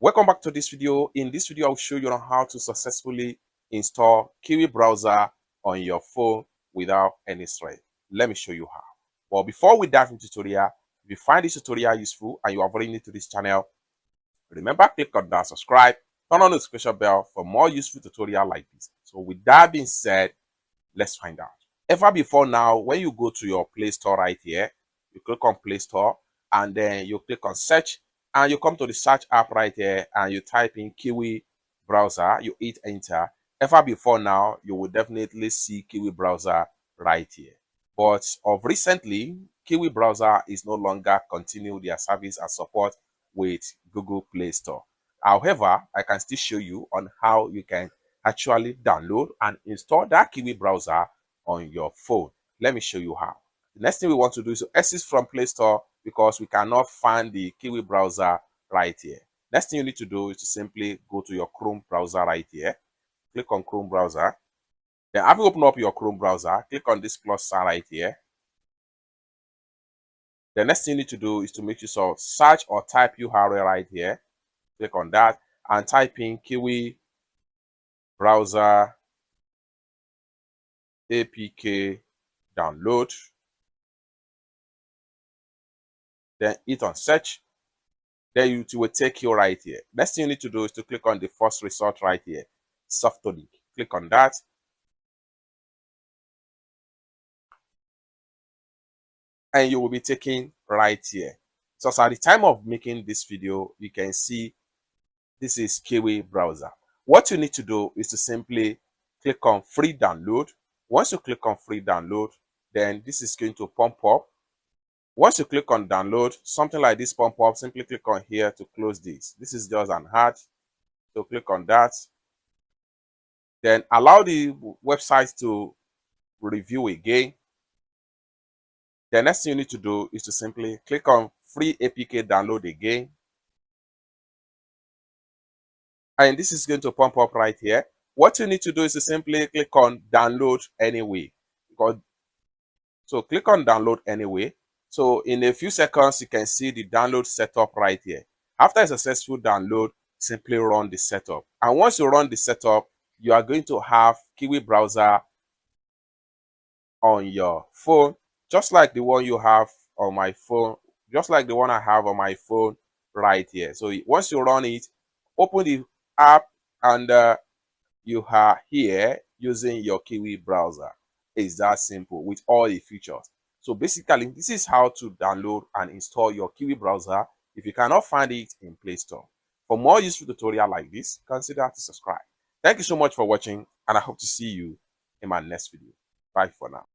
Welcome back to this video. In this video, I'll show you on how to successfully install Kiwi Browser on your phone without any stress. Let me show you how. But before we dive into the tutorial, if you find this tutorial useful and you are very new to this channel, remember click on that subscribe, turn on the notification bell for more useful tutorial like this. So with that being said, let's find out. Ever before now, when you go to your Play Store right here, you click on Play Store and then you click on search and you come to the search app right here and you type in Kiwi Browser, you hit enter. Ever before now, you will definitely see Kiwi Browser right here. But of recently, Kiwi Browser is no longer continue their service and support with Google Play Store. However, I can still show you on how you can actually download and install that Kiwi Browser on your phone. Let me show you how. The next thing we want to do is to exit from Play Store because we cannot find the Kiwi Browser right here. Next thing you need to do is to simply go to your Chrome browser right here. Click on Chrome browser. Then after you open up your Chrome browser, click on this plus sign right here. The next thing you need to do is to make use of search or type URL right here. Click on that and type in Kiwi Browser APK download. Then hit on search. Then it will take you right here. Next thing you need to do is to click on the first result right here, Softonic. Click on that. And you will be taken right here. So at the time of making this video, you can see this is Kiwi Browser. What you need to do is to simply click on free download. Once you click on free download, then this is going to pump up. Once you click on download, something like this pump up, simply click on here to close this. This is just an ad. So click on that. Then allow the website to review again. The next thing you need to do is to simply click on free APK download again. And this is going to pump up right here. What you need to do is to simply click on download anyway. So click on download anyway. So in a few seconds, you can see the download setup right here. After a successful download, simply run the setup. And once you run the setup, you are going to have Kiwi Browser on your phone, just like the one you have on my phone, just like the one I have on my phone right here. So once you run it, open the app and you are here using your Kiwi Browser. It's that simple with all the features. So basically, this is how to download and install your Kiwi Browser if you cannot find it in Play Store. For more useful tutorial like this, consider to subscribe. Thank you so much for watching, and I hope to see you in my next video. Bye for now.